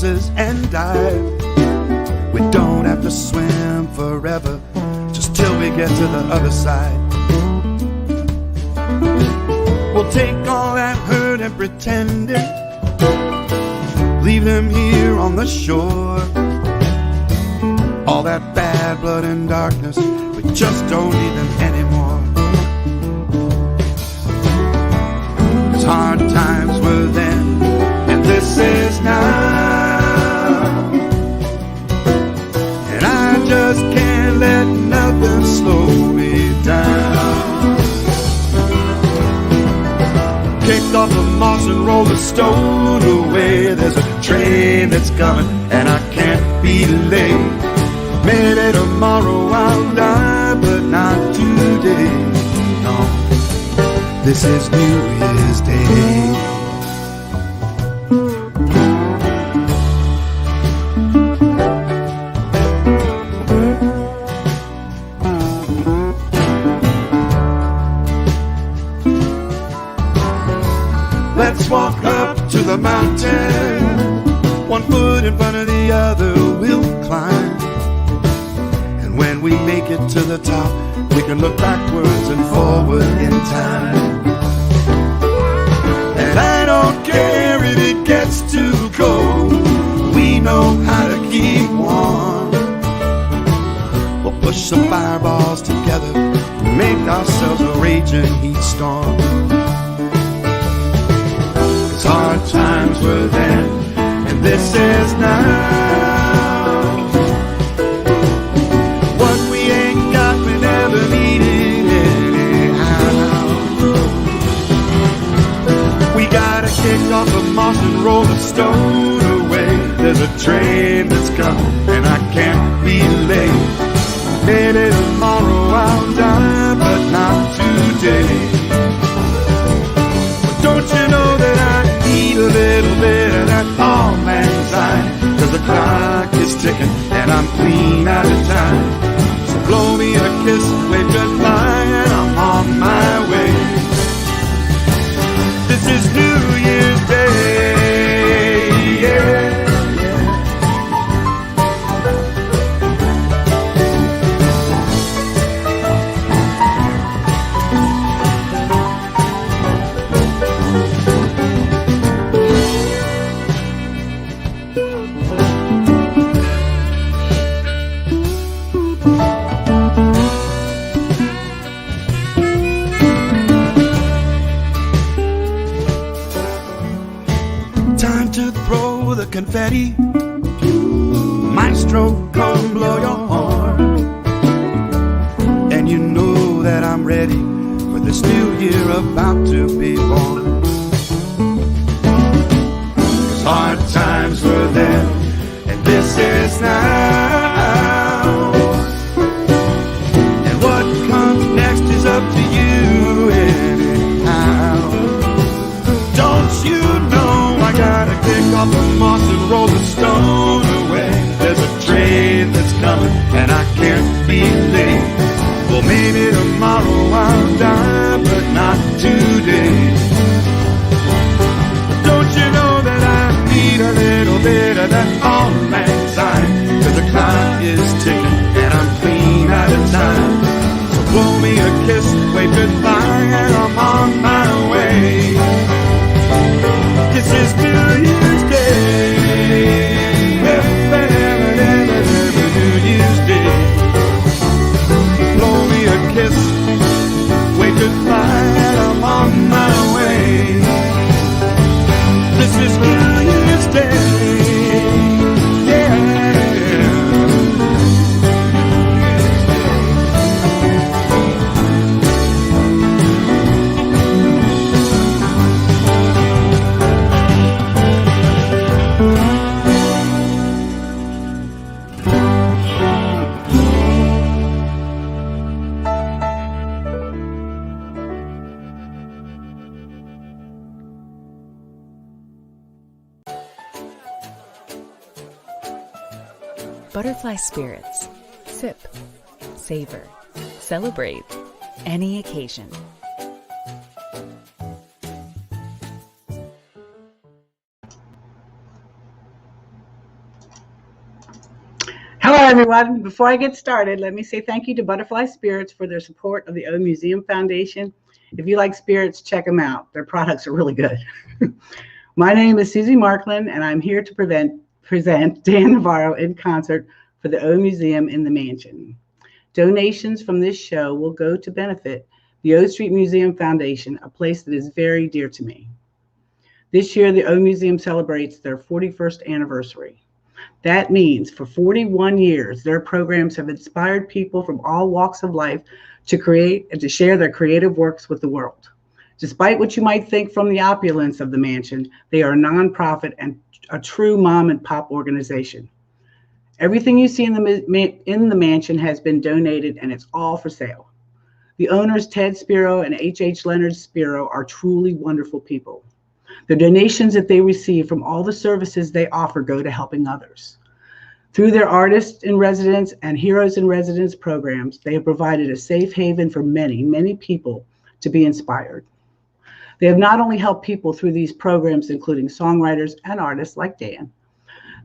dances and dive. We don't have to swim forever, just till we get to the other side. We'll take all that hurt and pretend it, leave them here on the shore. All that bad blood and darkness, we just don't need them anymore. 'Cause hard times were then, and this is now. And I just can't let nothing slow me down. Kicked off the moss and rolled the stone away. There's a train that's coming and I can't be late. Maybe tomorrow I'll die, but not today. No, this is New Year's Day. Let's walk up to the mountain, one foot in front of the other we'll climb. And when we make it to the top, we can look backwards and forward in time. And I don't care if it gets too cold, we know how to keep warm. We'll push some fireballs together and make ourselves a raging heat storm. Hard times were then, and this is now. What we ain't got, we never needed anyhow. We gotta kick off the moss and roll the stone away. There's a train that's coming, and I can't be late. Maybe tomorrow I'll die, but not today. Don't you know that I need a little bit of that Auld Lang Syne? 'Cause the clock is ticking and I'm clean out of time. So blow me a kiss, wave goodbye, and I'm on my way. This is New Year's Day, yeah. Time to throw the confetti, maestro, come blow your horn. And you know that I'm ready for this new year about to be born. 'Cause hard times were then, and this is now. And what comes next is up to you anyhow. Don't you know I gotta kick off the moss and roll the stone away? There's a train that's coming and I can't be late. Well, maybe tomorrow I'll die, but not today. Don't you know that I need a little bit of that Auld Lang Syne? 'Cause the clock is ticking and I'm clean out of time. So blow me a kiss, wave goodbye, and I'm on my way. This is New Year's Day, New Year's Day. Blow me a kiss, wave goodbye, and I'm on my way. This is New Year's Day, yeah. Butterfly Spirits. Sip, savor, celebrate any occasion. everyone. Before I get started, let me say thank you to Butterfly Spirits for their support of the O Museum Foundation. If you like spirits, check them out. Their products are really good. My name is Susie Markland, and I'm here to present Dan Navarro in concert for the O Museum in the Mansion. Donations from this show will go to benefit the O Street Museum Foundation, a place that is very dear to me. This year, the O Museum celebrates their 41st anniversary. That means for 41 years, their programs have inspired people from all walks of life to create and to share their creative works with the world. Despite what you might think from the opulence of the mansion, they are a nonprofit and a true mom and pop organization. Everything you see in the mansion has been donated, and it's all for sale. The owners, Ted Spiro and H. Leonard Spiro, are truly wonderful people. The donations that they receive from all the services they offer go to helping others. Through their Artists in Residence and Heroes in Residence programs, they have provided a safe haven for many, many people to be inspired. They have not only helped people through these programs, including songwriters and artists like Dan,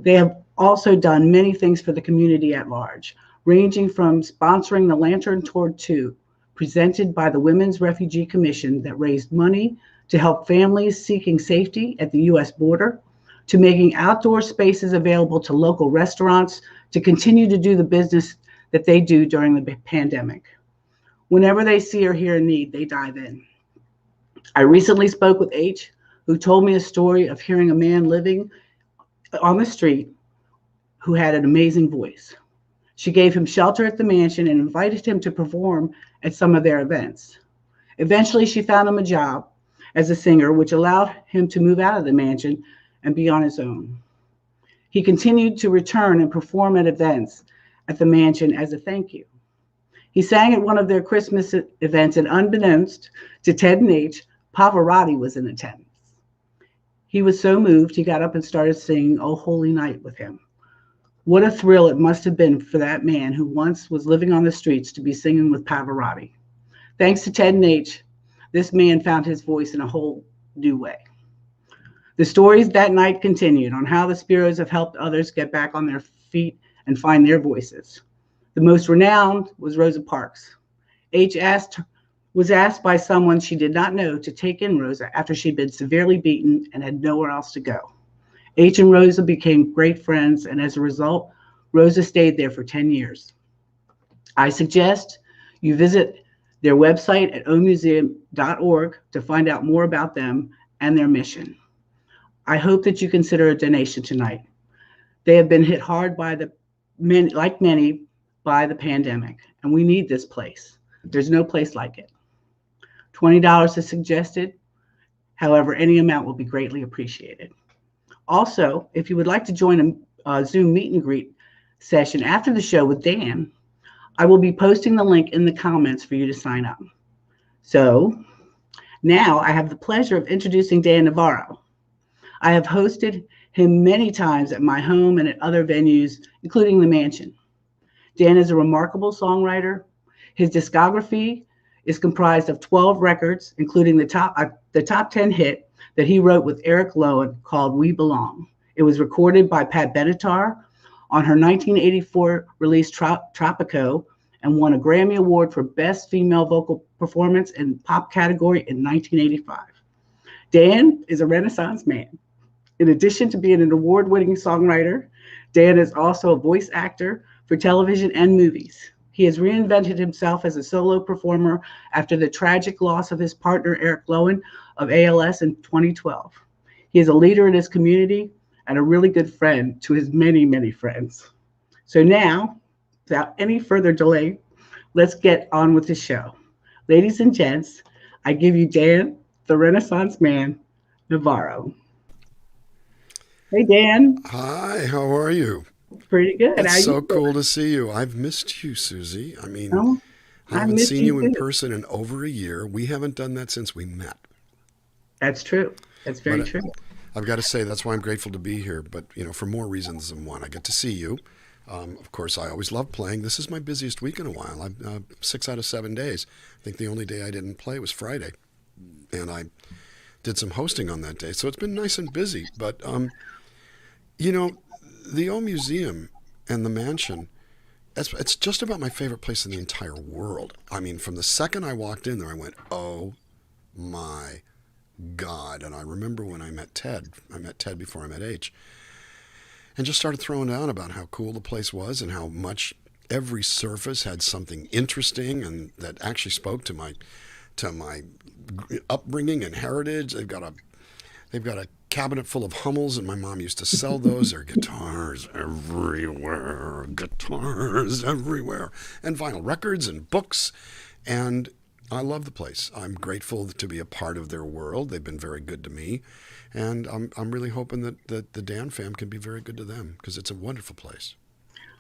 they have also done many things for the community at large, ranging from sponsoring the Lantern Tour 2, presented by the Women's Refugee Commission, that raised money to help families seeking safety at the U.S. border, to making outdoor spaces available to local restaurants to continue to do the business that they do during the pandemic. Whenever they see or hear a need, they dive in. I recently spoke with H, who told me a story of hearing a man living on the street who had an amazing voice. She gave him shelter at the mansion and invited him to perform at some of their events. Eventually, she found him a job as a singer, which allowed him to move out of the mansion and be on his own. He continued to return and perform at events at the mansion as a thank you. He sang at one of their Christmas events, and unbeknownst to Ted and H, Pavarotti was in attendance. He was so moved, he got up and started singing "Oh Holy Night" with him. What a thrill it must have been for that man who once was living on the streets to be singing with Pavarotti. Thanks to Ted and H, this man found his voice in a whole new way. The stories that night continued on how the Spiros have helped others get back on their feet and find their voices. The most renowned was Rosa Parks. H was asked by someone she did not know to take in Rosa after she'd been severely beaten and had nowhere else to go. H and Rosa became great friends, and as a result, Rosa stayed there for 10 years. I suggest you visit their website at omuseum.org to find out more about them and their mission. I hope that you consider a donation tonight. They have been hit hard by like many, by the pandemic, and we need this place. There's no place like it. $20 is suggested. However, any amount will be greatly appreciated. Also, if you would like to join a Zoom meet and greet session after the show with Dan, I will be posting the link in the comments for you to sign up. So now I have the pleasure of introducing Dan Navarro. I have hosted him many times at my home and at other venues, including the mansion. Dan is a remarkable songwriter. His discography is comprised of 12 records, including the top 10 hit that he wrote with Eric Lowen called "We Belong." It was recorded by Pat Benatar on her 1984 release Tropico, and won a Grammy Award for Best Female Vocal Performance in Pop category in 1985. Dan is a Renaissance man. In addition to being an award-winning songwriter, Dan is also a voice actor for television and movies. He has reinvented himself as a solo performer after the tragic loss of his partner, Eric Lowen, of ALS in 2012. He is a leader in his community and a really good friend to his many, many friends. So now, without any further delay, let's get on with the show. Ladies and gents, I give you Dan, the Renaissance man, Navarro. Hey, Dan. Hi, how are you? Pretty good. It's so cool to see you. I've missed you, Susie. I mean, I haven't missed seen you in too. person in over a year. We haven't done that since we met. That's true. That's very true. I've got to say, that's why I'm grateful to be here. But, you know, for more reasons than one. I get to see you. Of course, I always love playing. This is my busiest week in a while. I'm 6 out of 7 days. I think the only day I didn't play was Friday. And I did some hosting on that day. So it's been nice and busy. But, you know, the old museum and the mansion it's just about my favorite place in the entire world. I mean, from the second I walked in there, I went, oh my God. And I remember when I met Ted before I met H, and just started throwing down about how cool the place was and how much every surface had something interesting and that actually spoke to my upbringing and heritage. They've got a cabinet full of Hummels, and my mom used to sell those. There are guitars everywhere, and vinyl records and books, and I love the place. I'm grateful to be a part of their world. They've been very good to me, and I'm really hoping that the Dan fam can be very good to them, because it's a wonderful place.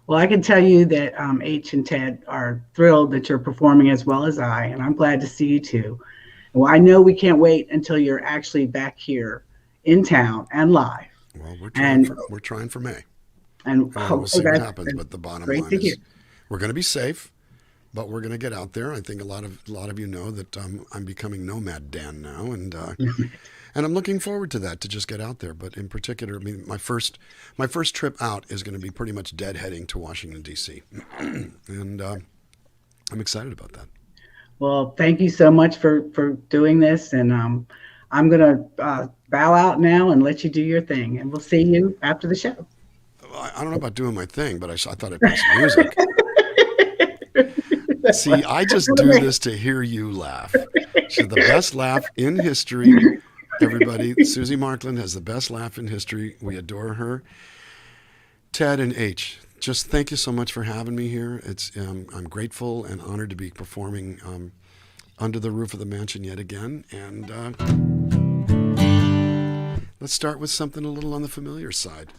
Well, I can tell you that H and Ted are thrilled that you're performing as well as I, and I'm glad to see you too. Well, I know we can't wait until you're actually back here in town and live. Well, we're trying for May, and we'll see what happens. But the bottom line is, we're going to be safe, but we're going to get out there. I think a lot of you know that I'm becoming Nomad Dan now, and and I'm looking forward to that, to just get out there. But in particular, I mean, my first trip out is going to be pretty much deadheading to Washington D.C., and I'm excited about that. Well, thank you so much for doing this, and I'm going to bow out now and let you do your thing, and we'll see you after the show. I don't know about doing my thing, but I thought I'd play some music. See, I just do this to hear you laugh. She's the best laugh in history. Everybody, Susie Markland has the best laugh in history. We adore her. Ted and H, just thank you so much for having me here. I'm grateful and honored to be performing under the roof of the mansion yet again. And let's start with something a little on the familiar side.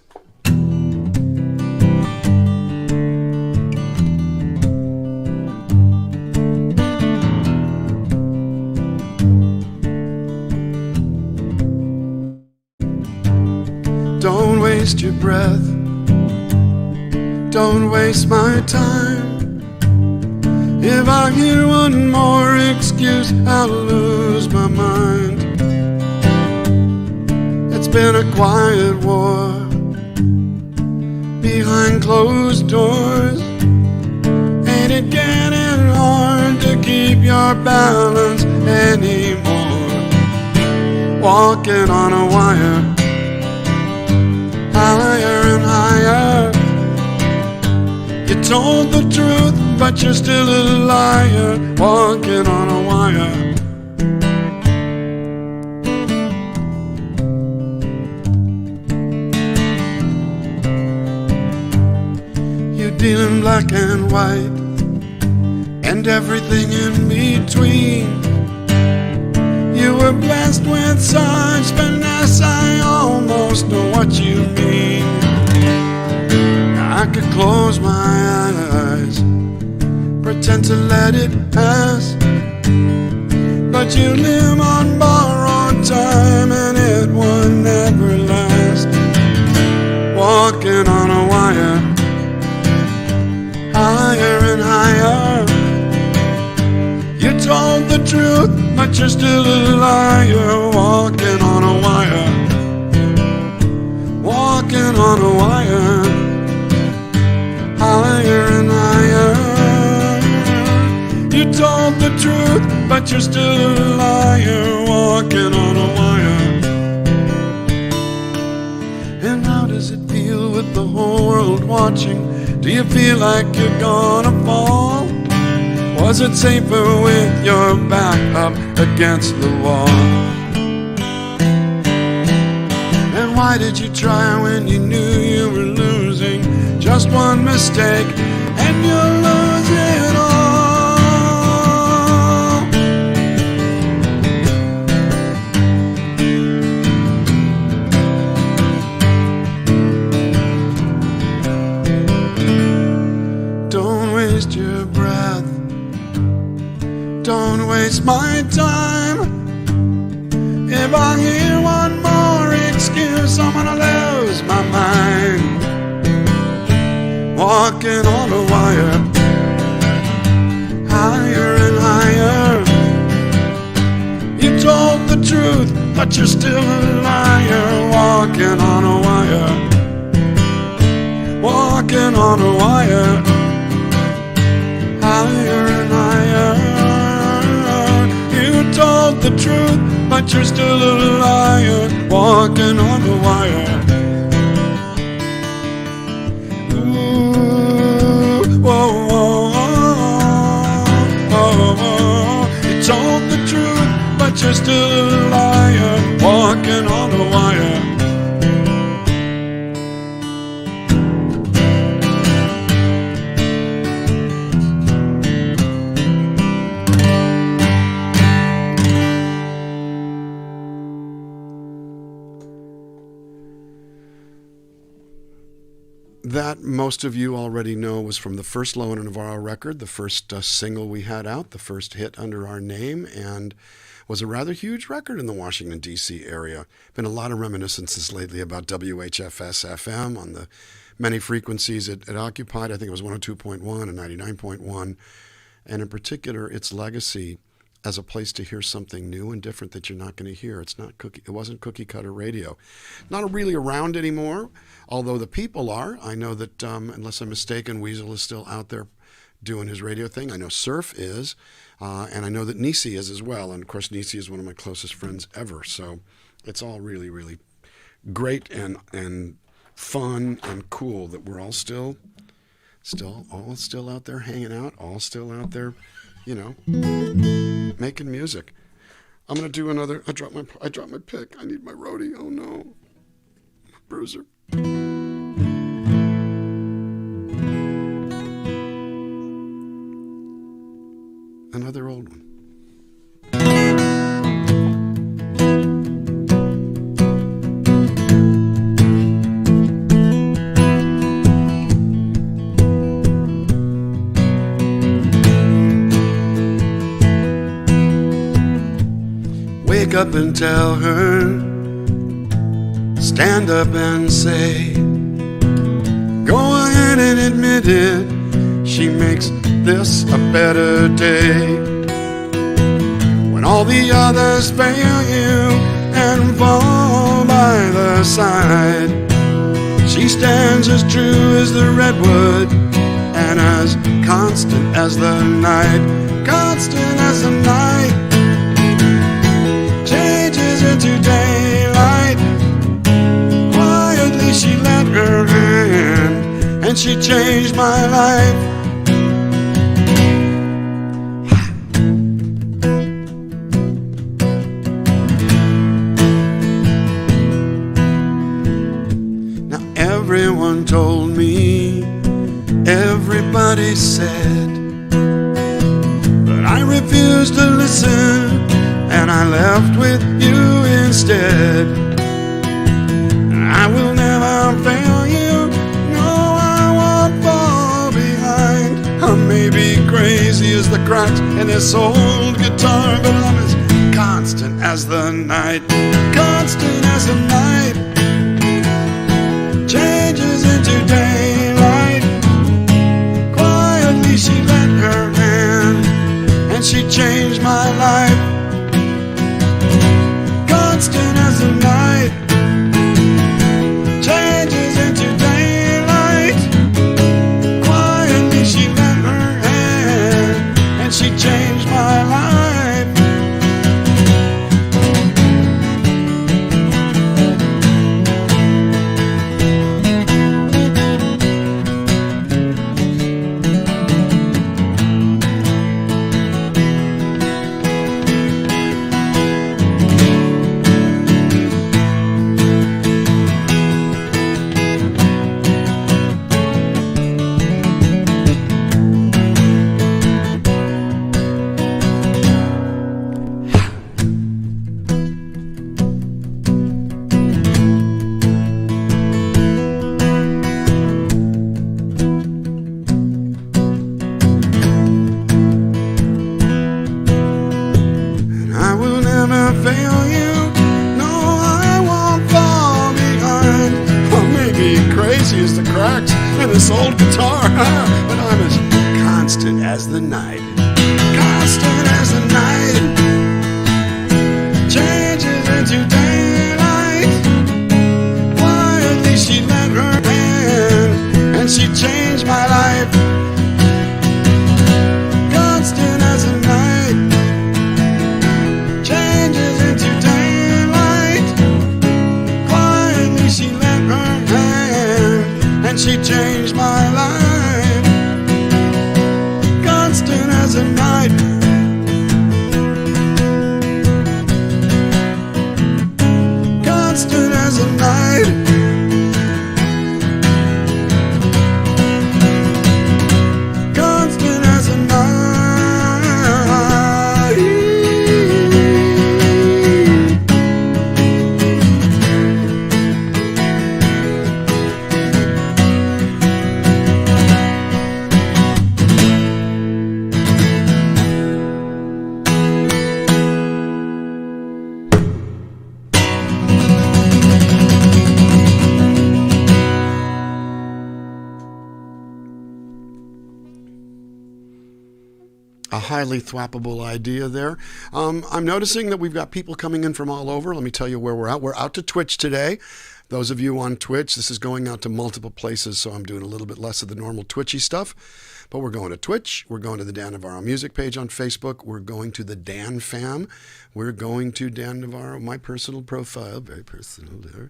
Don't waste your breath. Don't waste my time. If I hear one more excuse, I'll lose my mind. It's been a quiet war behind closed doors. Ain't it getting hard to keep your balance anymore? Walking on a wire, higher and higher. You told the truth, but you're still a liar, walking on a wire. You deal in black and white, and everything in between. You were blessed with such finesse, I almost know what you mean. I could close my eyes, pretend to let it pass, but you live on borrowed time, and it will never last. Walking on a wire, higher and higher. You told the truth, but you're still a liar, walking on a wire, walking on a wire, higher and higher. You told the truth, but you're still a liar, walking on a wire. And how does it feel with the whole world watching? Do you feel like you're gonna fall? Was it safer with your back up against the wall? And why did you try when you knew you were losing? Just one mistake and you'll lose it all. Don't waste your breath. Don't waste my time. If I hear one more excuse, I'm gonna lose my mind. Walking on a wire, higher and higher. You told the truth, but you're still a liar. Walking on a wire, walking on a wire, the truth, but you're still a liar, walking on the wire. Ooh, whoa, whoa, whoa, whoa. You told the truth, but you're still a liar, walking on the wire. That, most of you already know, was from the first Low and Navarro record, the first single we had out, the first hit under our name, and was a rather huge record in the Washington, D.C. area. Been a lot of reminiscences lately about WHFS-FM on the many frequencies it occupied. I think it was 102.1 and 99.1, and in particular, its legacy as a place to hear something new and different that you're not going to hear. It wasn't cookie cutter radio. Not really around anymore, although the people are. I know that, unless I'm mistaken, Weasel is still out there doing his radio thing. I know Surf is, and I know that Nisi is as well. And of course, Nisi is one of my closest friends ever. So it's all really, really great and fun and cool that we're all still out there hanging out, all still out there, making music. I'm gonna do another. I dropped my pick. I need my roadie. Oh no, Bruiser. Another old one. Wake up and tell her, stand up and say, go ahead and admit it, she makes this a better day. When all the others fail you and fall by the side, she stands as true as the redwood and as constant as the night, constant as the night. Into daylight, quietly she lent her hand, and she changed my life. Now everyone told me, everybody said, but I refused to listen, and I left with you instead. I will never fail you, no, I won't fall behind. I may be crazy as the cracks in this old guitar, but I'm as constant as the night, constant as the night. Changes into daylight, quietly she lent her hand, and she changed my life. Constant as the night, changes into daylight, quietly she lent her hand, and she changed my life. Fail you, no, I won't fall behind. I may be crazy as the cracks in this old guitar, but I'm as constant as the night, constant as the night. Changes into daylight, quietly she lent her hand, and she changed my life. Constant as the night, changes as a night. Constant as a night. Constant as a night. A highly thwappable idea there. I'm noticing that we've got people coming in from all over. Let me tell you where we're out. We're out to Twitch today. Those of you on Twitch, this is going out to multiple places, so I'm doing a little bit less of the normal Twitchy stuff. But we're going to Twitch. We're going to the Dan Navarro music page on Facebook. We're going to the Dan Fam. We're going to Dan Navarro, my personal profile, very personal there.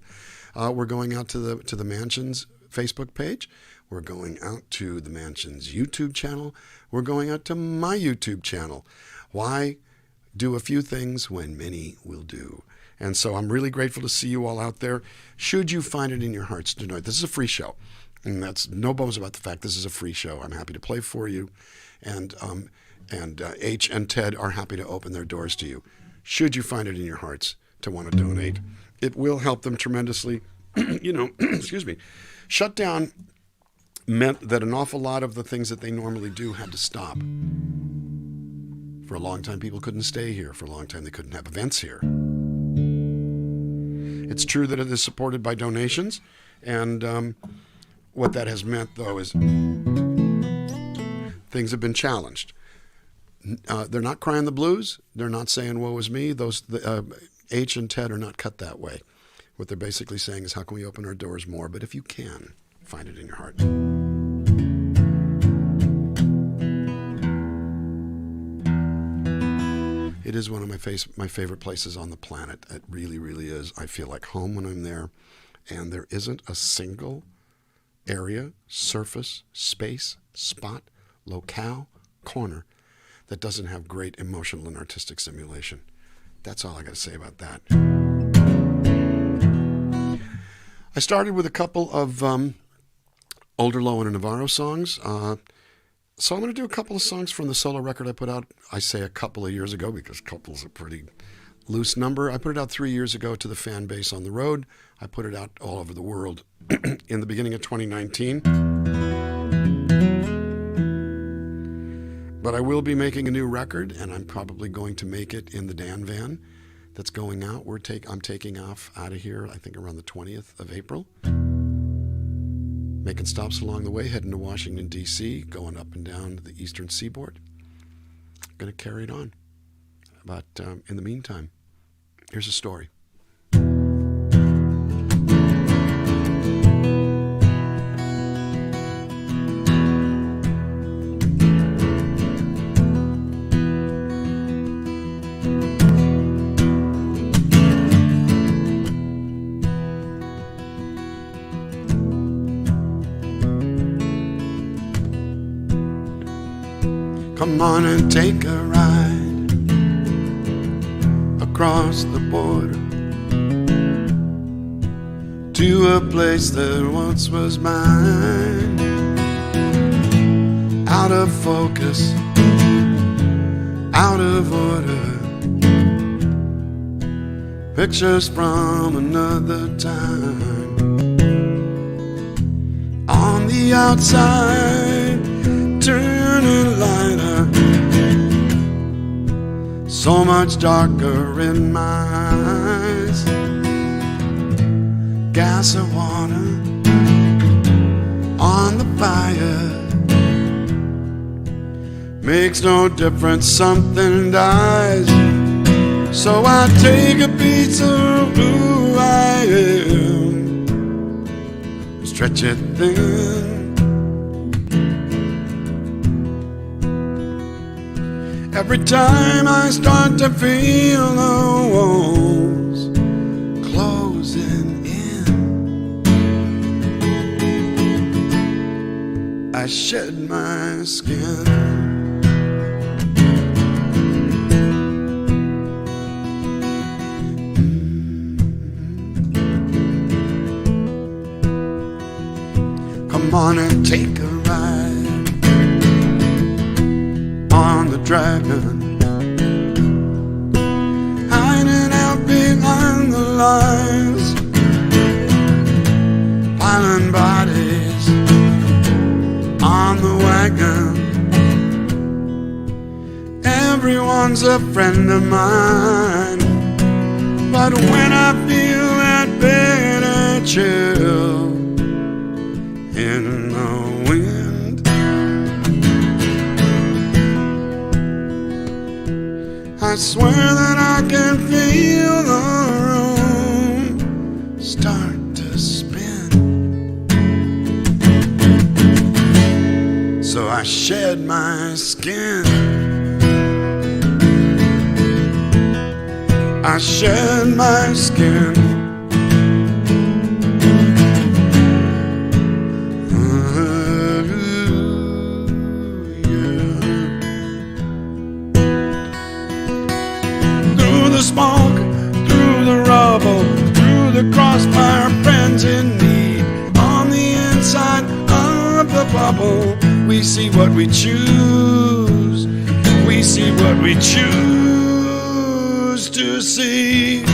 We're going out to the Mansions Facebook page. We're going out to the Mansions YouTube channel. We're going out to my YouTube channel. Why do a few things when many will do? And so I'm really grateful to see you all out there. Should you find it in your hearts to know it, this is a free show. And that's no bones about the fact this is a free show. I'm happy to play for you. And H and Ted are happy to open their doors to you. Should you find it in your hearts to want to donate, it will help them tremendously. Excuse me. Shutdown meant that an awful lot of the things that they normally do had to stop. For a long time, people couldn't stay here. For a long time, they couldn't have events here. It's true that it is supported by donations, and what that has meant, though, is things have been challenged. They're not crying the blues. They're not saying, woe is me. H and Ted are not cut that way. What they're basically saying is, how can we open our doors more? But if you can, find it in your heart. It is one of my favorite places on the planet. It really, really is. I feel like home when I'm there. And there isn't a single area, surface, space, spot, locale, corner that doesn't have great emotional and artistic stimulation. That's all I got to say about that. I started with a couple of older Lowen and Navarro songs. So I'm going to do a couple of songs from the solo record I put out. I say a couple of years ago because couple's a pretty loose number. I put it out 3 years ago to the fan base on the road. I put it out all over the world in the beginning of 2019. But I will be making a new record, and I'm probably going to make it in the Dan van that's going out. I'm taking off out of here, I think around the 20th of April. Making stops along the way, heading to Washington, D.C., going up and down the eastern seaboard. Going to carry it on. But in the meantime, here's a story. Come on and take a ride across the border to a place that once was mine. Out of focus, out of order, pictures from another time. On the outside, turning lighter, so much darker in my eyes. Gas or water on the fire, makes no difference, something dies. So I take a piece of who I am, stretch it thin. Every time I start to feel the walls closing in, I shed my skin. take a ride on the dragon, hiding out behind the lines, piling bodies on the wagon. Everyone's a friend of mine, but when I feel that bitter chill in the wind, I swear that I can feel the room start to spin. So I shed my skin. I shed my skin. Through the smoke, through the rubble, through the crossfire, friends in need. On the inside of the bubble, we see what we choose. We see what we choose to see.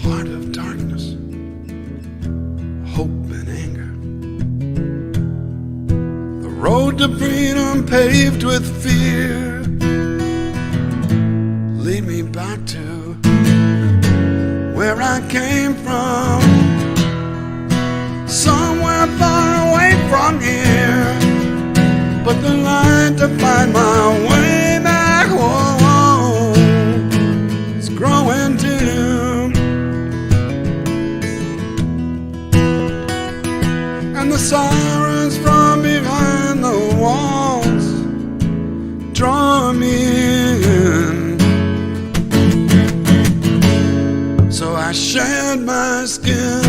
Heart of darkness, hope and anger. The road to freedom paved with fear. Lead me back to where I came from, somewhere far away from here. But the light to find my way back home is growing dim. And the sirens from behind the walls draw me in. So I shed my skin.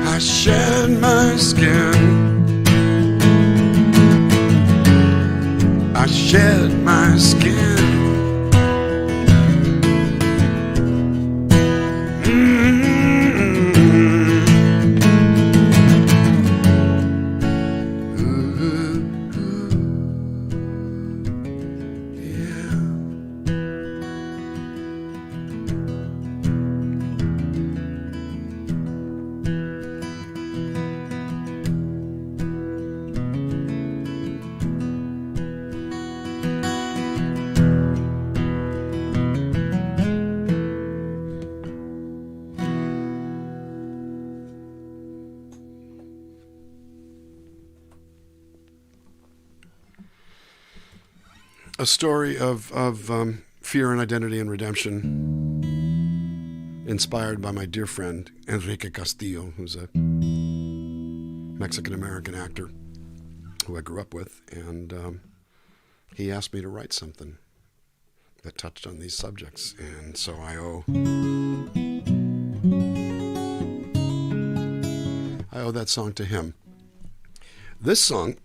I shed my skin. I shed my skin. A story of fear and identity and redemption, inspired by my dear friend Enrique Castillo, who's a Mexican-American actor who I grew up with, and he asked me to write something that touched on these subjects, and so I owe that song to him. This song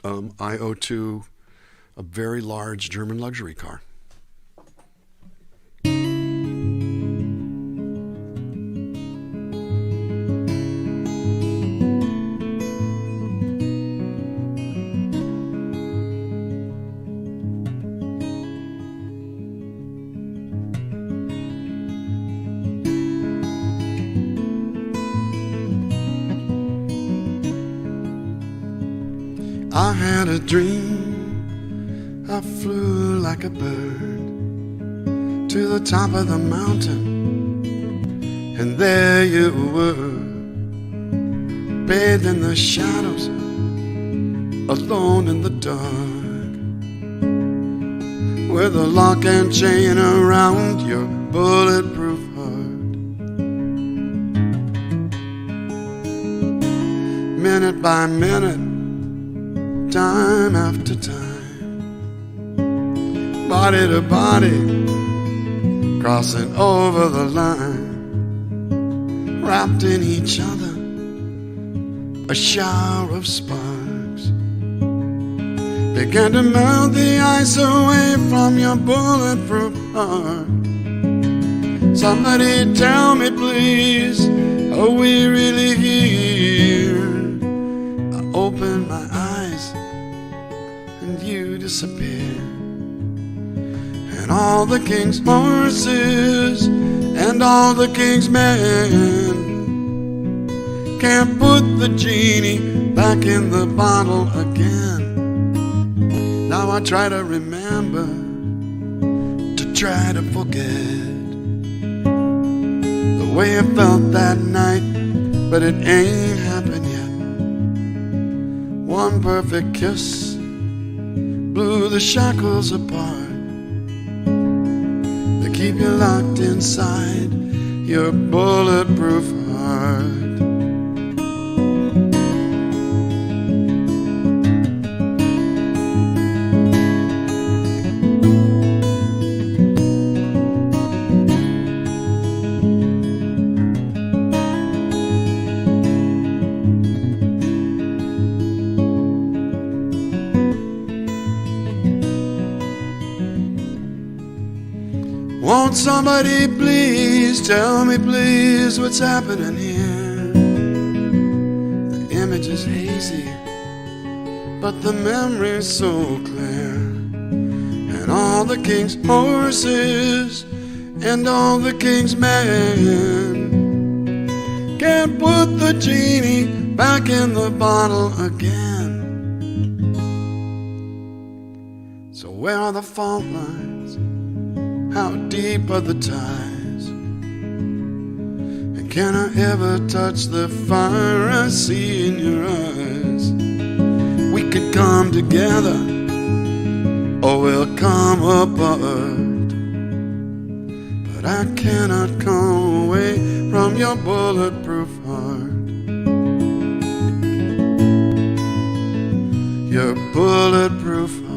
I owe to a very large German luxury car. I had a dream, I flew like a bird to the top of the mountain, and there you were, bathed in the shadows, alone in the dark, with a lock and chain around your bulletproof heart. Minute by minute, time after time, body to body, crossing over the line, wrapped in each other, a shower of sparks began to melt the ice away from your bulletproof heart. Somebody tell me please, are we really here? I open my eyes and you disappear, and all the king's horses and all the king's men can't put the genie back in the bottle again. Now I try to remember, to try to forget the way I felt that night, but it ain't happened yet. One perfect kiss blew the shackles apart that keep you locked inside your bulletproof heart. Won't somebody please tell me please what's happening here? The image is hazy, but the memory's so clear. And all the king's horses and all the king's men can't put the genie back in the bottle again. So where are the fault lines? How deep are the ties? And can I ever touch the fire I see in your eyes? We could come together, or we'll come apart, but I cannot come away from your bulletproof heart. Your bulletproof heart.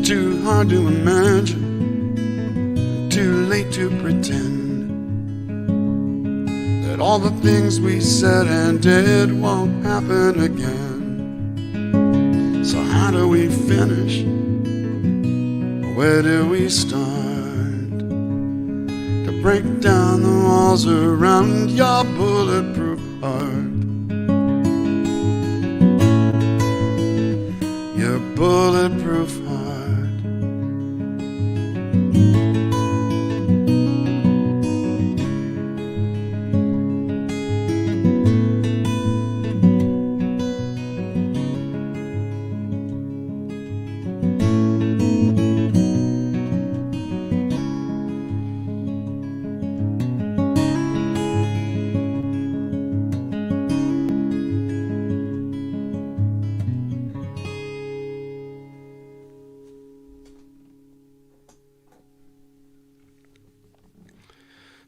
Too hard to imagine, too late to pretend that all the things we said and did won't happen again. So how do we finish? Where do we start to break down the walls around your bulletproof heart? Your bulletproof heart.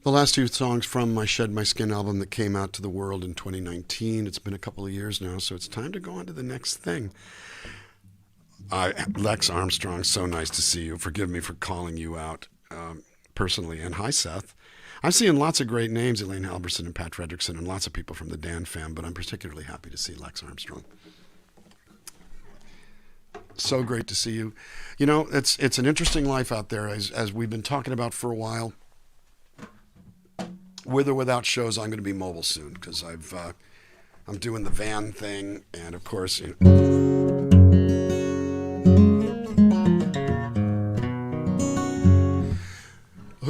The last two songs from my Shed My Skin album that came out to the world in 2019. It's been a couple of years now, so it's time to go on to the next thing. Lex Armstrong, so nice to see you. Forgive me for calling you out personally. And hi, Seth. I'm seeing lots of great names, Elaine Halverson and Pat Fredrickson, and lots of people from the Dan fam, but I'm particularly happy to see Lex Armstrong. So great to see you. You know, it's an interesting life out there, as we've been talking about for a while. With or without shows, I'm going to be mobile soon because I'm doing the van thing, and of course, who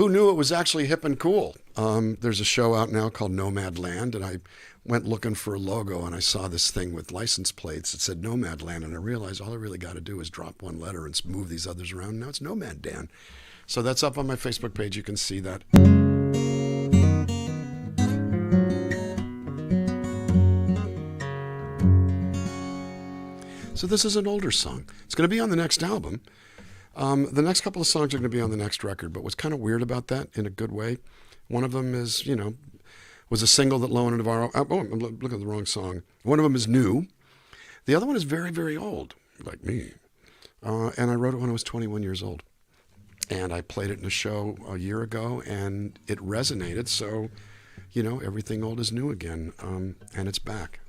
knew it was actually hip and cool? There's a show out now called Nomad Land, and I went looking for a logo, and I saw this thing with license plates that said Nomad Land, and I realized all I really got to do is drop one letter and move these others around. Now it's Nomad Dan. So that's up on my Facebook page. You can see that. So this is an older song. It's going to be on the next album. The next couple of songs are going to be on the next record. But what's kind of weird about that, in a good way, one of them is, was a single that Lowe and Navarro, I'm looking at the wrong song. One of them is new. The other one is very, very old, like me. And I wrote it when I was 21 years old. And I played it in a show a year ago, and it resonated. So, everything old is new again, and it's back.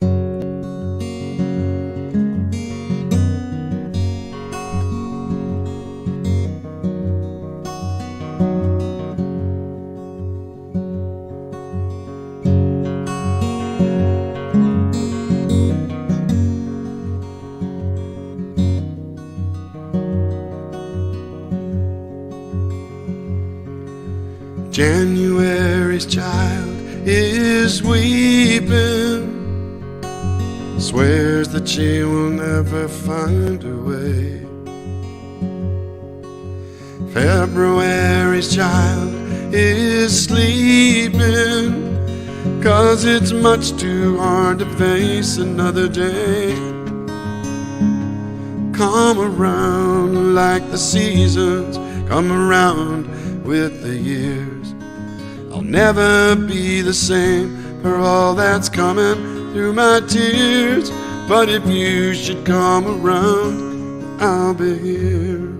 January's child is weeping, swears that she will never find her way. February's child is sleeping, 'cause it's much too hard to face another day. Come around like the seasons come around with the years. I'll never be the same for all that's coming through my tears. But if you should come around, I'll be here.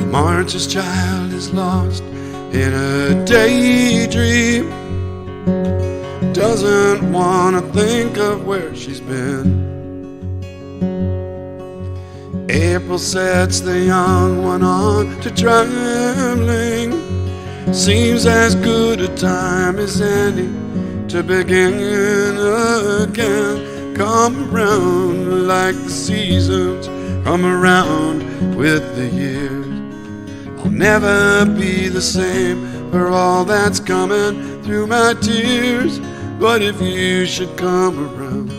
March's child is lost in a daydream, doesn't want to think of where she's been. April sets the young one on to traveling, seems as good a time as any to begin again. Come around like the seasons come around with the years. I'll never be the same for all that's coming through my tears. But if you should come around,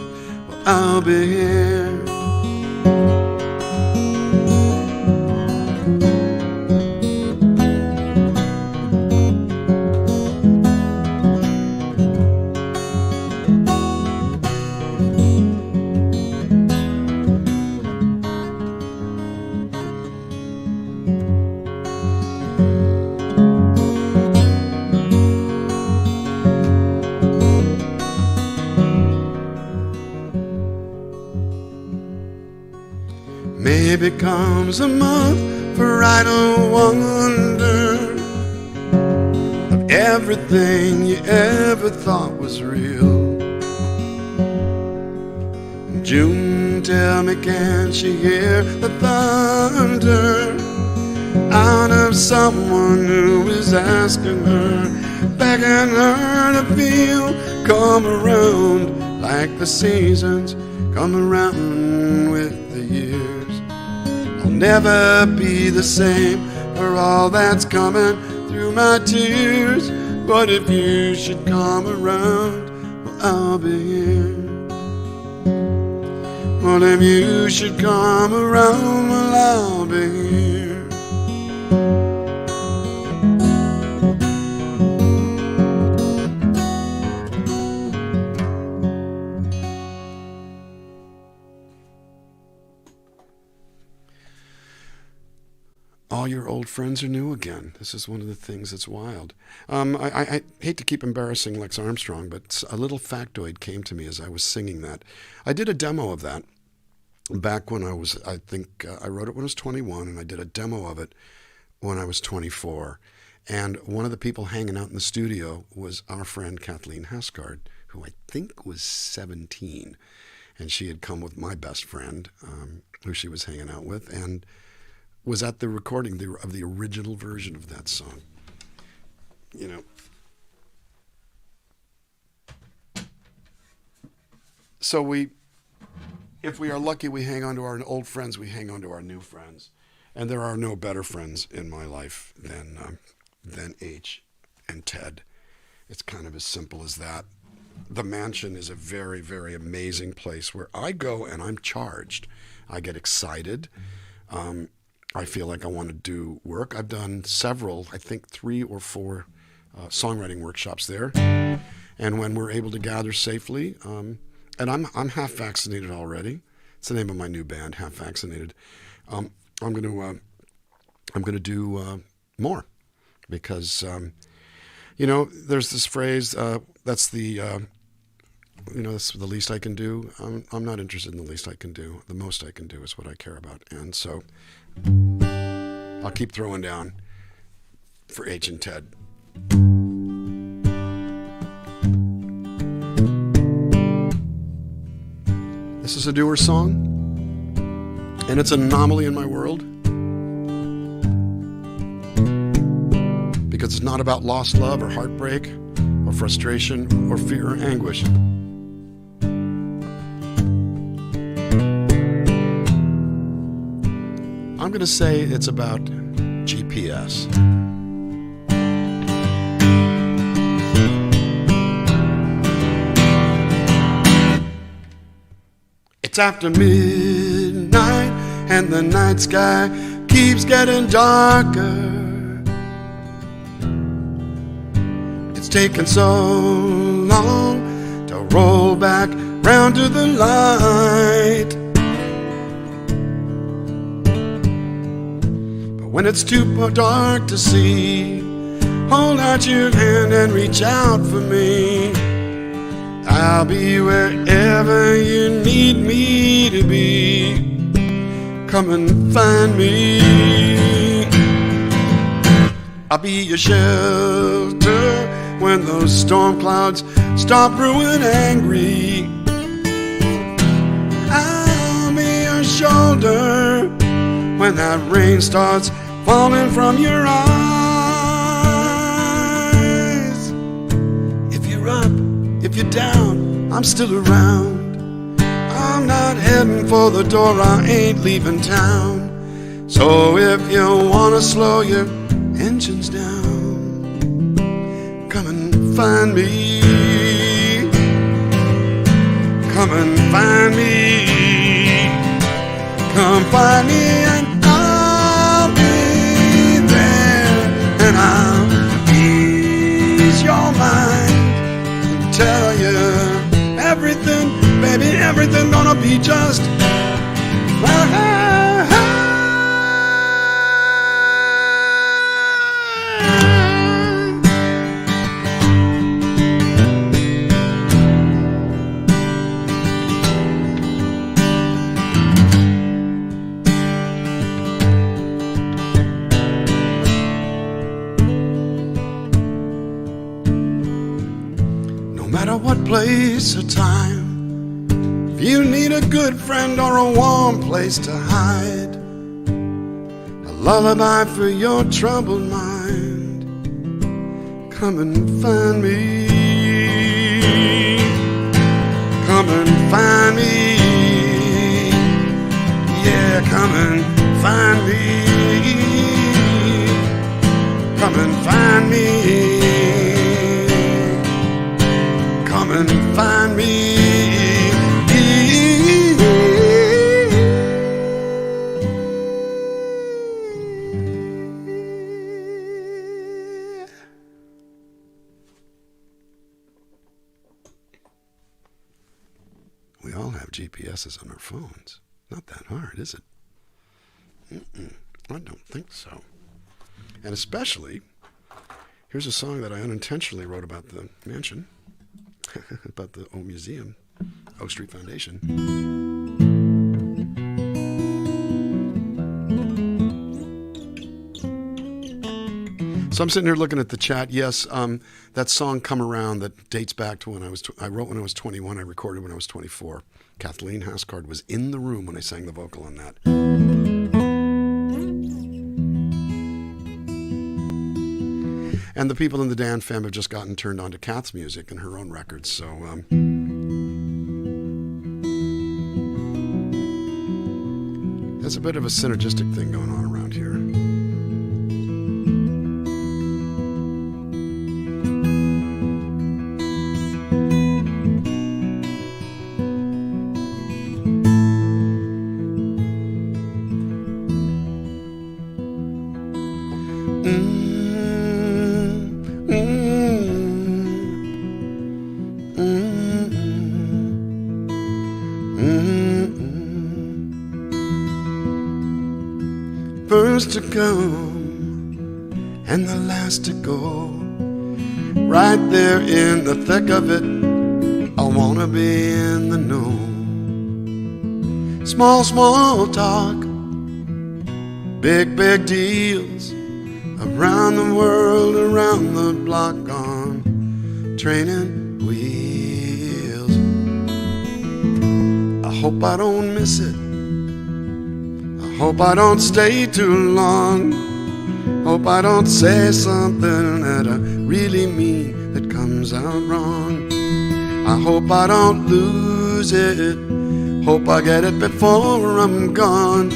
well, I'll be here. Maybe comes a month for idle wonder of everything you ever thought was real. June, tell me, can she hear the thunder out of someone who is asking her, begging her to feel? Come around like the seasons come around with the years. I'll never be the same for all that's coming through my tears. But if you should come around, well, I'll be here. Well, if you should come around, well, I'll be here. All your old friends are new again. This is one of the things that's wild. I hate to keep embarrassing Lex Armstrong, but a little factoid came to me as I was singing that. I did a demo of that back when I was, I wrote it when I was 21, and I did a demo of it when I was 24. And one of the people hanging out in the studio was our friend Kathleen Hasgard, who I think was 17. And she had come with my best friend, who she was hanging out with, and was at the recording of the original version of that song. You know. So if we are lucky, we hang on to our old friends, we hang on to our new friends. And there are no better friends in my life than H and Ted. It's kind of as simple as that. The Mansion is a very, very amazing place where I go and I'm charged. I get excited. I feel like I want to do work. I've done several, I think 3 or 4 songwriting workshops there. And when we're able to gather safely, and I'm half vaccinated already, It's the name of my new band, Half Vaccinated. I'm gonna do more because there's this phrase that's the that's the least I can do. I'm not interested in the least I can do. The most I can do is what I care about, and so I'll keep throwing down for H and Ted. This is a doer song, and it's an anomaly in my world because it's not about lost love or heartbreak or frustration or fear or anguish. I'm going to say it's about GPS. It's after midnight and the night sky keeps getting darker. It's taken so long to roll back round to the light. But when it's too dark to see, hold out your hand and reach out for me. I'll be wherever you need me to be. Come and find me. I'll be your shelter when those storm clouds start brewing angry. I'll be your shoulder when that rain starts falling from your eyes. If you're up, if you're down, I'm still around. I'm not heading for the door, I ain't leaving town. So if you wanna slow your engines down, come and find me. Come and find me. Come find me and I'll be there. And I'll ease your mind. Tell you everything, baby, everything gonna be just fine. No matter what place or time, if you need a good friend or a warm place to hide, a lullaby for your troubled mind, come and find me. Come and find me. Yeah, come and find me. Come and find me. Come and find me. We all have GPSs on our phones. Not that hard, is it? I don't think so. And especially, here's a song that I unintentionally wrote about the mansion, about the O Museum, O Street Foundation. So I'm sitting here looking at the chat. Yes, that song "Come Around" that dates back to when I wrote when I was 21. I recorded when I was 24. Kathleen Hascard was in the room when I sang the vocal on that. And the people in the Dan fam have just gotten turned on to Kath's music and her own records. So there's a bit of a synergistic thing going on around here. first to come and the last to go. Right there in the thick of it, I wanna be in the know. Small, small talk, big, big deals, around the world, around the block on training wheels. I hope I don't miss it. I hope I don't stay too long. Hope I don't say something that I really mean that comes out wrong. I hope I don't lose it. Hope I get it before I'm gone.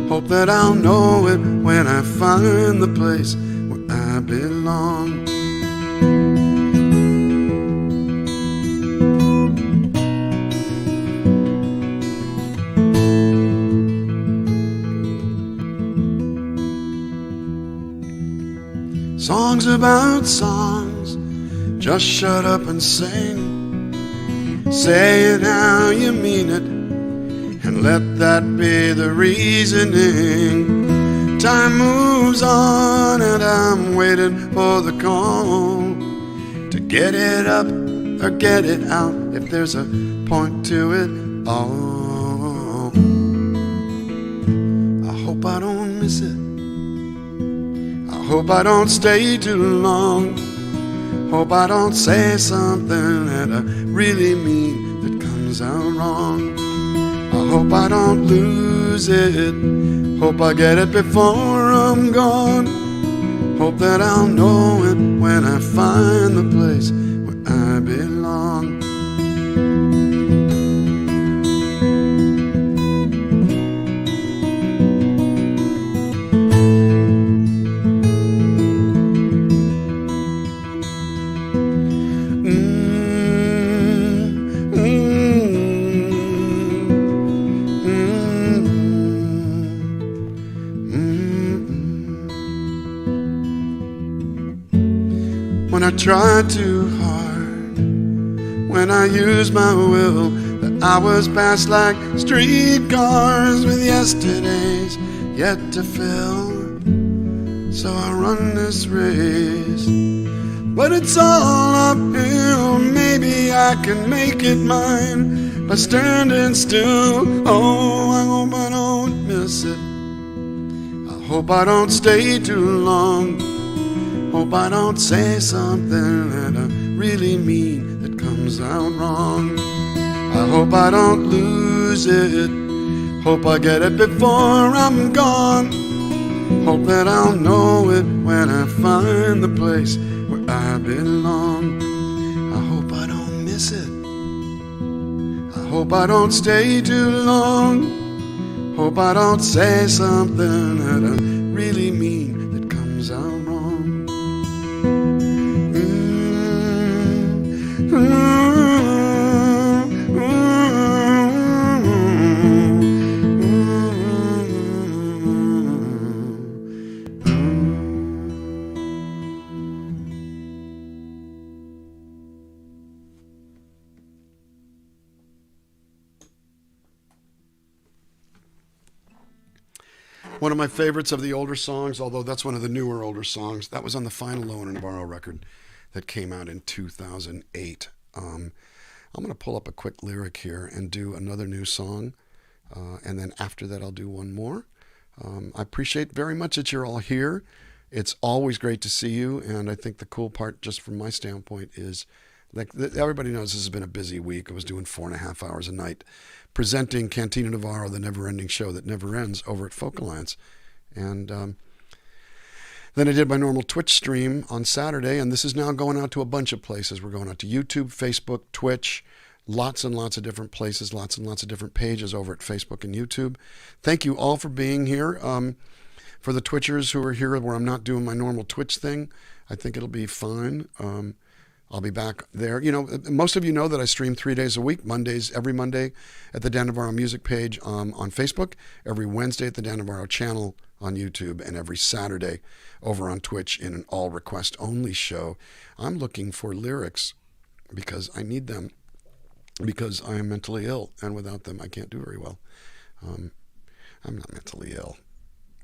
Hope that I'll know it when I find the place where I belong. Songs about songs, just shut up and sing. Say it how you mean it, and let that be the reasoning. Time moves on and I'm waiting for the call to get it up or get it out, if there's a point to it all. I hope I don't miss it. I hope I don't stay too long. Hope I don't say something that I really mean that comes out wrong. I hope I don't lose it. Hope I get it before I'm gone. Hope that I'll know it when I find the place where I belong. When I try too hard, when I use my will, the hours pass like streetcars with yesterdays yet to fill. So I run this race, but it's all uphill. Maybe I can make it mine by standing still. Oh, I hope I don't miss it. I hope I don't stay too long. Hope I don't say something that I really mean that comes out wrong. I hope I don't lose it. Hope I get it before I'm gone. Hope that I'll know it when I find the place where I belong. I hope I don't miss it. I hope I don't stay too long. Hope I don't say something that I really mean that comes out wrong. One of my favorites of the older songs, although that's one of the newer older songs, that was on the final Lowen Navarro record that came out in 2008. I'm going to pull up a quick lyric here and do another new song, and then after that I'll do one more. I appreciate very much that you're all here. It's always great to see you, and I think the cool part, just from my standpoint, is like everybody knows this has been a busy week. I was doing 4.5 hours a night presenting Cantina Navarro, the never-ending show that never ends, over at Folk Alliance. And then I did my normal Twitch stream on Saturday, and this is now going out to a bunch of places. We're going out to YouTube, Facebook, Twitch, lots and lots of different places, lots and lots of different pages over at Facebook and YouTube. Thank you all for being here. For the Twitchers who are here where I'm not doing my normal Twitch thing, I think it'll be fine. I'll be back there. You know, most of you know that I stream 3 days a week, every Monday at the Dan Navarro music page on Facebook, every Wednesday at the Dan Navarro channel on YouTube, and every Saturday over on Twitch in an all request only show. I'm looking for lyrics because I need them, because I am mentally ill, and without them I can't do very well. I'm not mentally ill.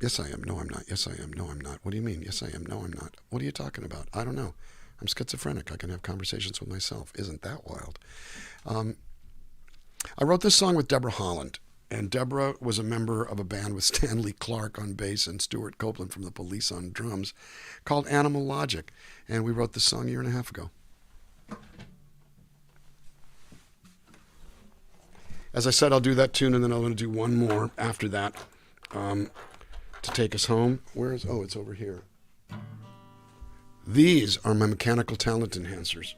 Yes, I am. No, I'm not. Yes, I am. No, I'm not. What do you mean? Yes, I am. No, I'm not. What are you talking about? I don't know. I'm schizophrenic. I can have conversations with myself. Isn't that wild? I wrote this song with Deborah Holland, and Deborah was a member of a band with Stanley Clark on bass and Stuart Copeland from the Police on drums called Animal Logic, and we wrote this song a year and a half ago. As I said, I'll do that tune, and then I'm going to do one more after that to take us home. It's over here. These are my mechanical talent enhancers.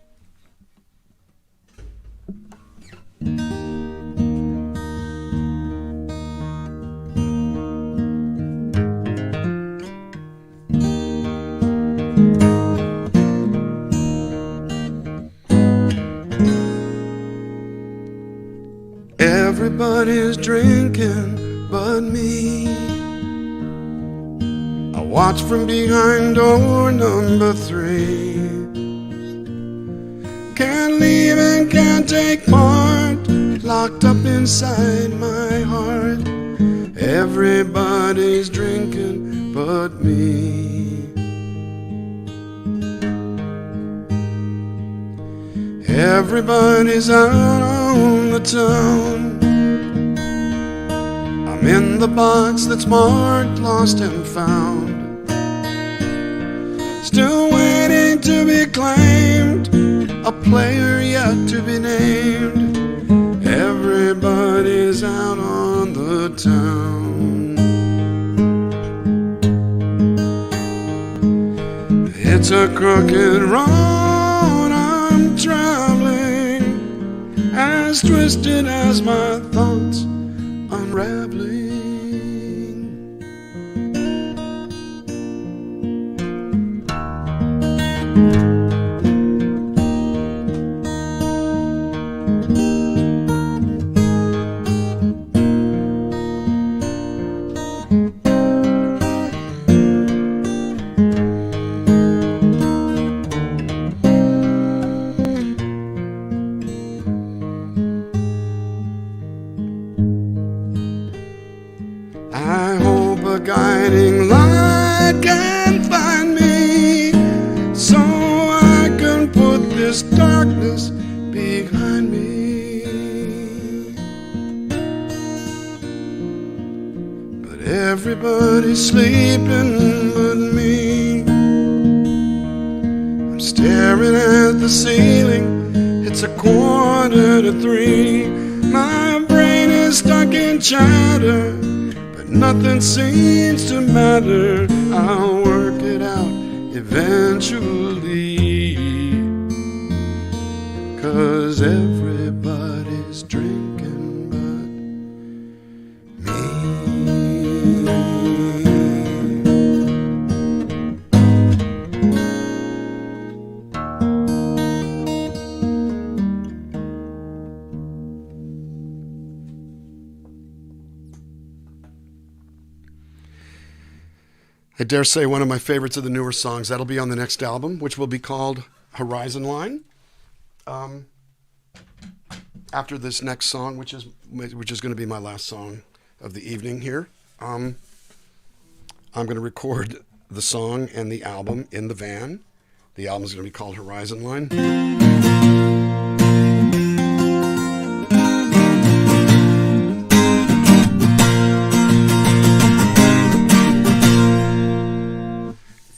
Everybody's drinking but me. I watch from behind door number 3. Can't leave and can't take part, locked up inside my heart. Everybody's drinking but me. Everybody's out on the town. I'm in the box that's marked lost and found, still waiting to be claimed, a player yet to be named. Everybody's out on the town. It's a crooked road I'm traveling, as twisted as my thoughts unraveling. I hope a guiding light can find me, so I can put this darkness behind me. But everybody's sleeping but me. I'm staring at the ceiling, it's 2:45. My brain is stuck in chatter, nothing seems to matter. I'll work it out eventually, 'cause everybody's drinking but me. I dare say one of my favorites of the newer songs. That'll be on the next album, which will be called Horizon Line. After this next song, which is going to be my last song of the evening here, I'm going to record the song and the album in the van. The album is going to be called Horizon Line.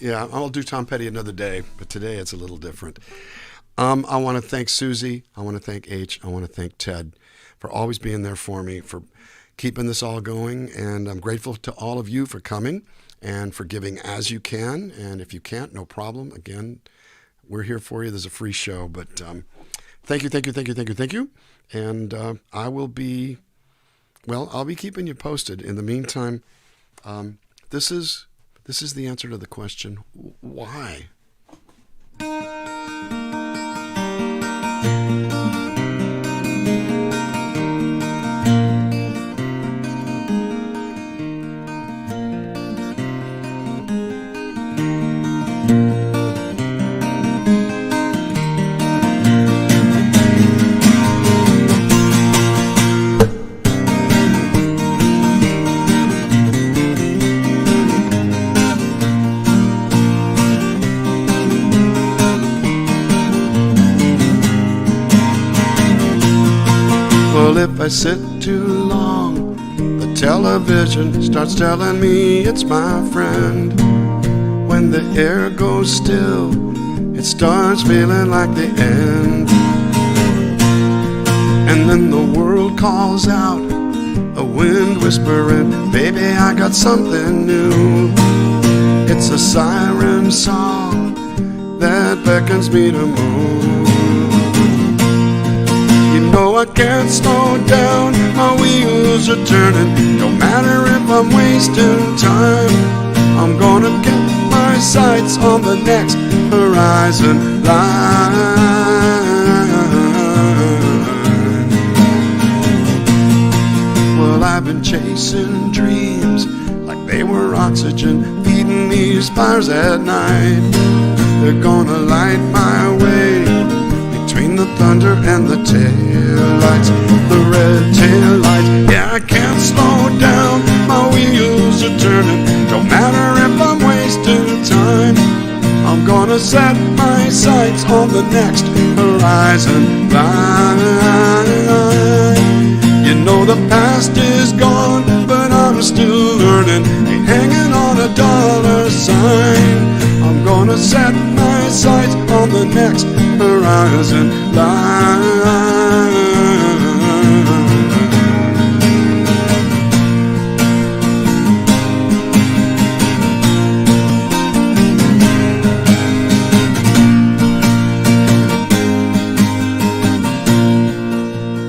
Yeah, I'll do Tom Petty another day, but today it's a little different. I want to thank Susie. I want to thank H. I want to thank Ted for always being there for me, for keeping this all going. And I'm grateful to all of you for coming and for giving as you can. And if you can't, no problem. Again, we're here for you. There's a free show. But thank you. And I'll be keeping you posted. In the meantime, this is the answer to the question, why? if I sit too long, the television starts telling me it's my friend. When the air goes still, it starts feeling like the end. And then the world calls out, a wind whispering, baby, I got something new. It's a siren song that beckons me to move. You know I can't slow down, my wheels are turning. No matter if I'm wasting time, I'm gonna get my sights on the next horizon line. Well, I've been chasing dreams like they were oxygen, feeding these fires at night. They're gonna light my way between the thunder and the taillights, the red taillights. Yeah, I can't slow down, my wheels are turning. Don't matter if I'm wasting time, I'm gonna set my sights on the next horizon line. You know the past is gone, but I'm still learning. Ain't hanging on a dollar sign. I'm gonna set my sights on the next horizon line.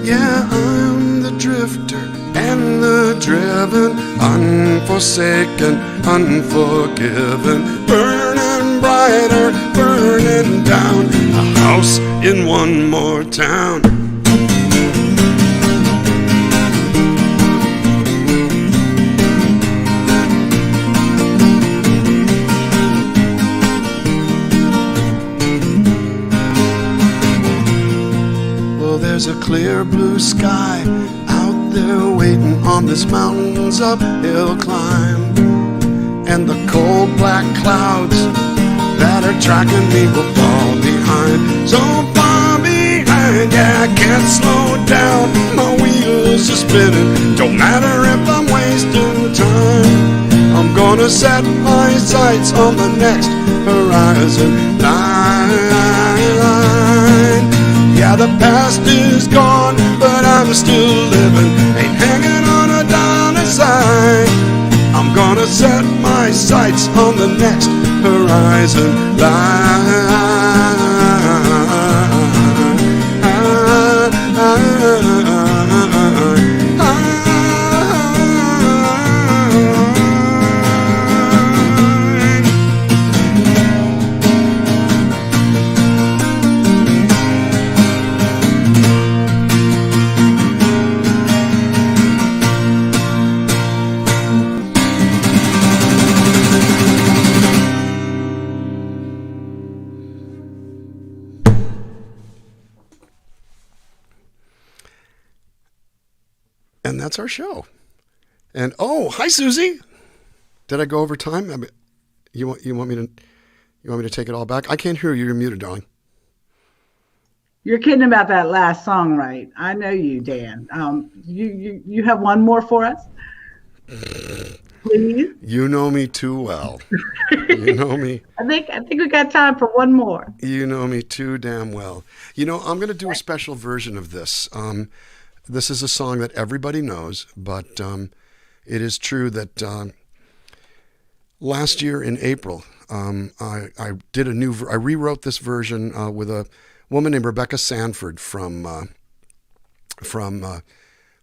Yeah, I'm the drifter and the driven, unforsaken, unforgiven, burning brighter, burning down, a house in one more town. Well, there's a clear blue sky out there waiting on this mountain's uphill climb, and the cold black clouds that are tracking me will fall behind, so far behind. Yeah, I can't slow down, my wheels are spinning. Don't matter if I'm wasting time, I'm gonna set my sights on the next horizon line. Yeah, the past is gone, but I'm still living. Ain't hanging on a dollar sign. I'm gonna set my sights on the next horizon line. And that's our show. And oh, hi Susie. Did I go over time? I mean, you want me to take it all back? I can't hear you. You're muted, darling. You're kidding about that last song, right? I know you, Dan. You have one more for us, please. You know me too well. You know me. I think we got time for one more. You know me too damn well. You know, I'm going to do a special version of this. This is a song that everybody knows, but it is true that last year in April, I rewrote this version with a woman named Rebecca Sanford from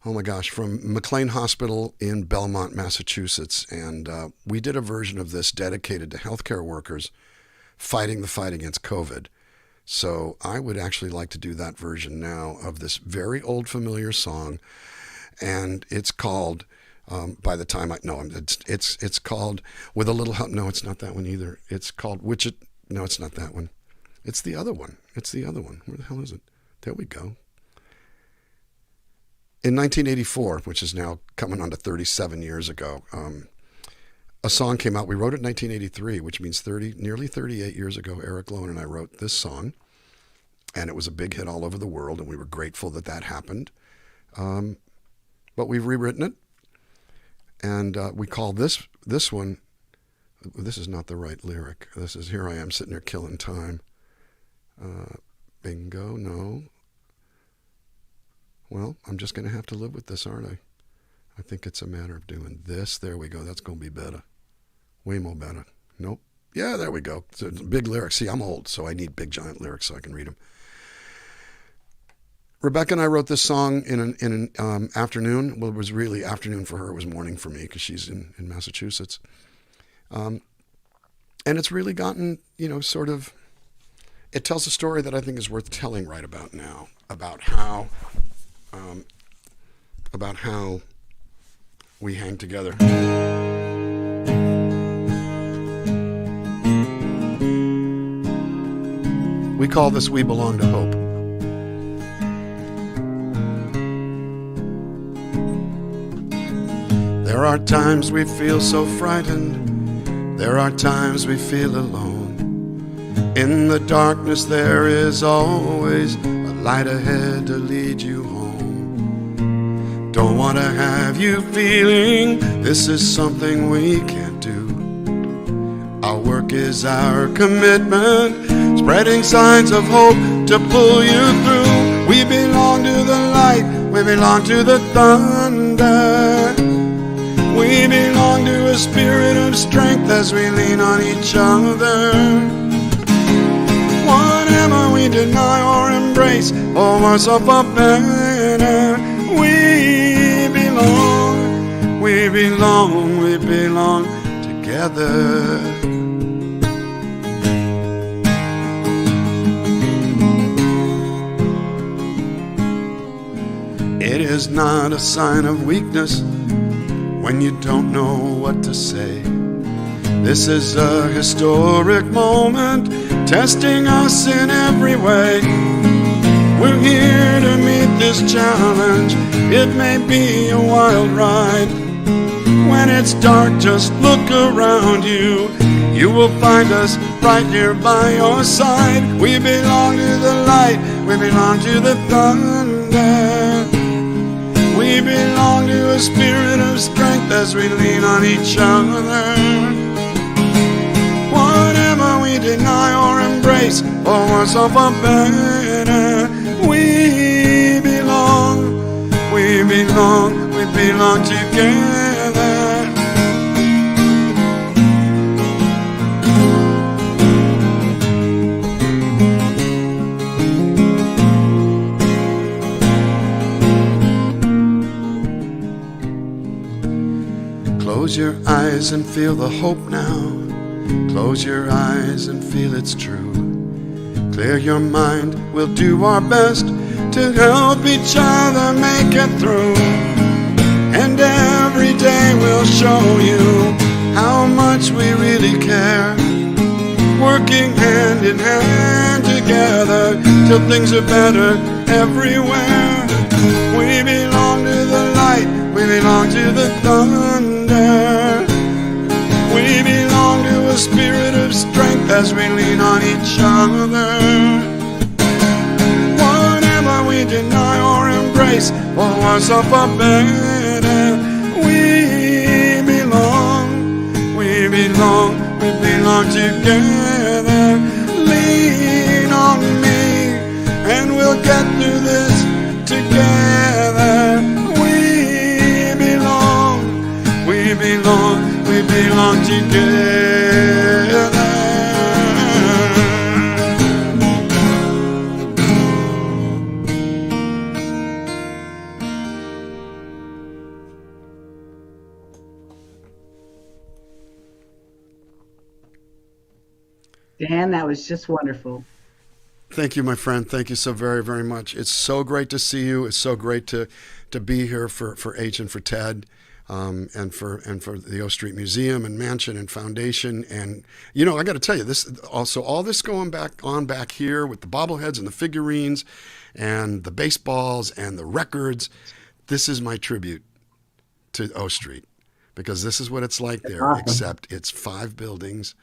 McLean Hospital in Belmont, Massachusetts, and we did a version of this dedicated to healthcare workers fighting the fight against COVID. So I would actually like to do that version now of this very old familiar song, and it's called. It's called With a Little Help. No, it's not that one either. It's called No, it's not that one. It's the other one. Where the hell is it? There we go. In 1984, which is now coming on to 37 years ago, a song came out. We wrote it in 1983, which means nearly 38 years ago. Eric Lowen and I wrote this song, and it was a big hit all over the world, and we were grateful that happened. but we've rewritten it, and we call this one. This is not the right lyric. This is "Here I Am Sitting Here Killing Time." Bingo, no. Well, I'm just going to have to live with this, aren't I? I think it's a matter of doing this. There we go. That's going to be better. Way more better. Nope. Yeah, there we go. So big lyrics. See, I'm old, so I need big, giant lyrics so I can read them. Rebecca and I wrote this song in an afternoon. Well, it was really afternoon for her. It was morning for me because she's in Massachusetts. And it's really gotten, sort of, it tells a story that I think is worth telling right about now, about how we hang together. We call this "We Belong to Hope." There are times we feel so frightened. There are times we feel alone. In the darkness there is always a light ahead to lead you home. Don't want to have you feeling this is something we can't do. Our work is our commitment, spreading signs of hope to pull you through. We belong to the light, we belong to the thunder. We belong to a spirit of strength as we lean on each other. Whatever we deny or embrace, or worse or for better, we belong, we belong, we belong together. It is not a sign of weakness when you don't know what to say. This is a historic moment, testing us in every way. We're here to meet this challenge. It may be a wild ride. When it's dark, just look around you. You will find us right here by your side. We belong to the light, we belong to the thunder. We belong to a spirit of strength as we lean on each other. Whatever we deny or embrace, or worse or for better, we belong, we belong, we belong together. Close your eyes and feel the hope now. Close your eyes and feel it's true. Clear your mind, we'll do our best to help each other make it through. And every day we'll show you how much we really care. Working hand in hand together till things are better everywhere. We belong to the light, we belong to the thunder. We belong to a spirit of strength as we lean on each other. Whatever we deny or embrace, or worse or for better, we belong, we belong, we belong together. Lean on me and we'll get through this together. We belong, we belong together. Dan, that was just wonderful. Thank you, my friend. Thank you so very, very much. It's so great to see you. It's so great to be here for H and for Ted, and for the O Street Museum and Mansion and Foundation. And I got to tell you, this also all this going back here with the bobbleheads and the figurines and the baseballs and the records. This is my tribute to O Street, because this is what it's like there. Awesome. Except it's 5 buildings.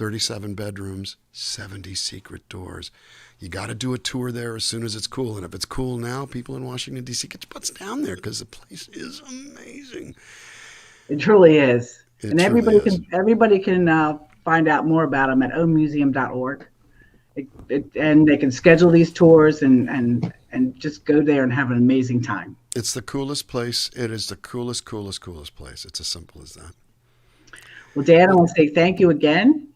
37 bedrooms, 70 secret doors. You got to do a tour there as soon as it's cool. And if it's cool now, people in Washington, D.C., get your butts down there because the place is amazing. It truly is. It And truly is. everybody can find out more about them at omuseum.org. And they can schedule these tours and just go there and have an amazing time. It's the coolest place. It is the coolest place. It's as simple as that. Well, Dan, I want to say thank you again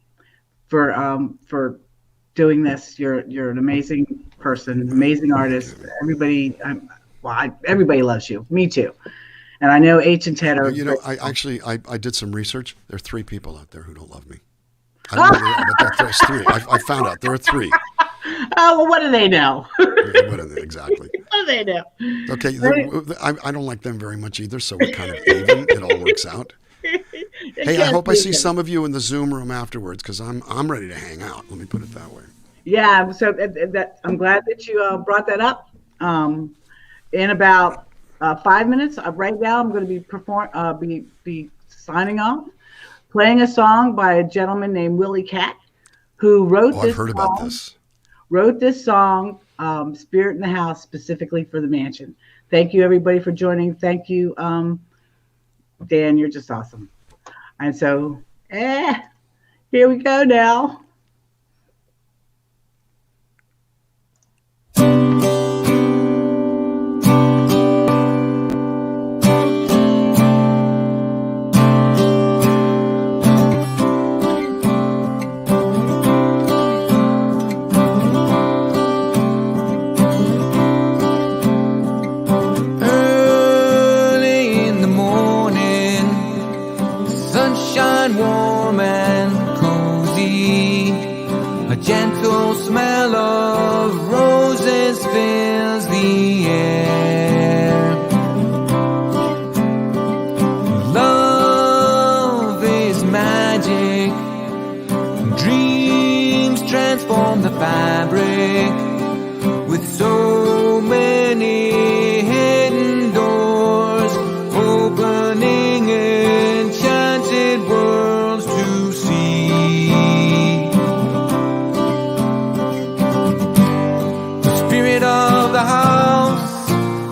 for doing this. You're an amazing person, amazing artist. Everybody, everybody loves you. Me too. And I know H and Ted are. You know, I did some research. There are 3 people out there who don't love me. I don't know, but there's 3. I found out there are 3. Oh, well, what do they know? Exactly. What do they know? Okay, I don't like them very much either, so we're kind of even. It all works out. Hey, I hope I see some of you in the Zoom room afterwards because I'm ready to hang out. Let me put it that way. Yeah, so I'm glad that you brought that up. In about 5 minutes, right now, I'm going to be signing off, playing a song by a gentleman named Willie Cat, who wrote this. I've heard about this. Wrote this song, "Spirit in the House," specifically for the mansion. Thank you, everybody, for joining. Thank you, Dan. You're just awesome. And so, here we go now. Warm and cozy, a gentle smell of roses fills the air. Love is magic, dreams transform the fabric with so many hidden doors opening enchanted worlds to see. The spirit of the house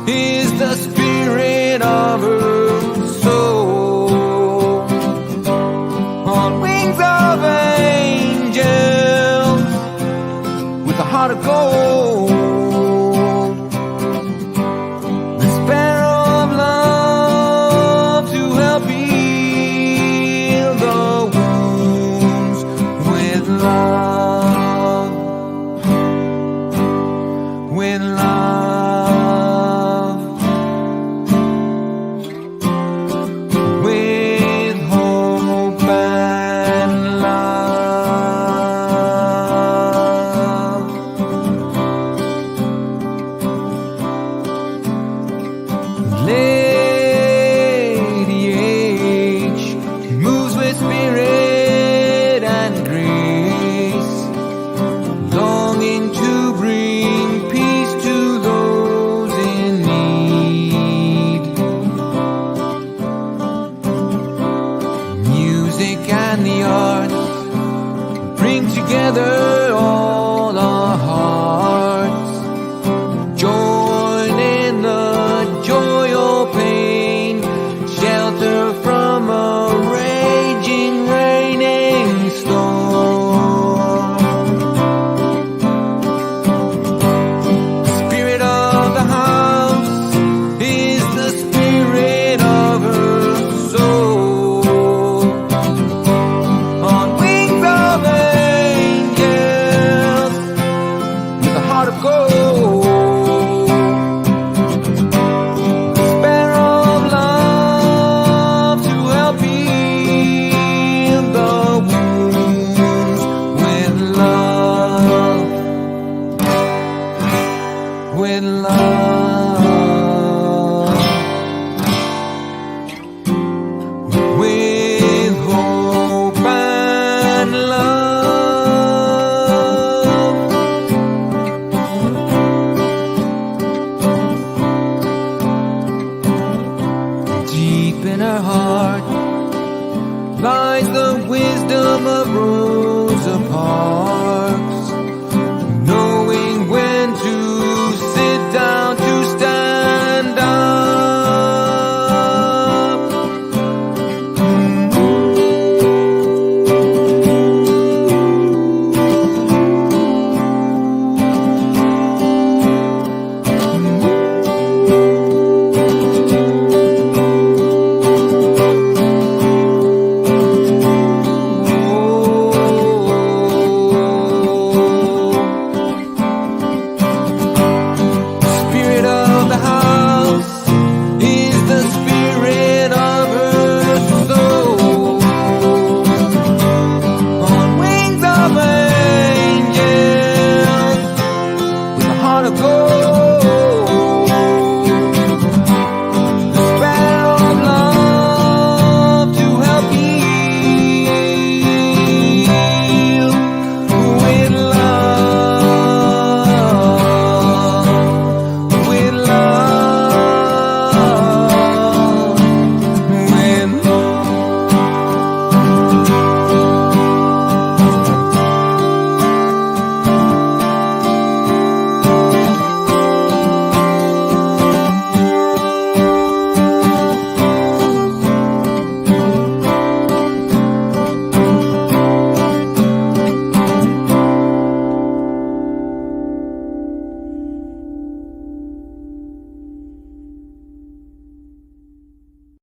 is the spirit of her soul. On wings of angels with a heart of gold. The sparrow of love to help heal the wounds with love. With love. With hope and love. Lady H moves with spirit and grace, longing to bring peace to those in need. Music and the arts bring together all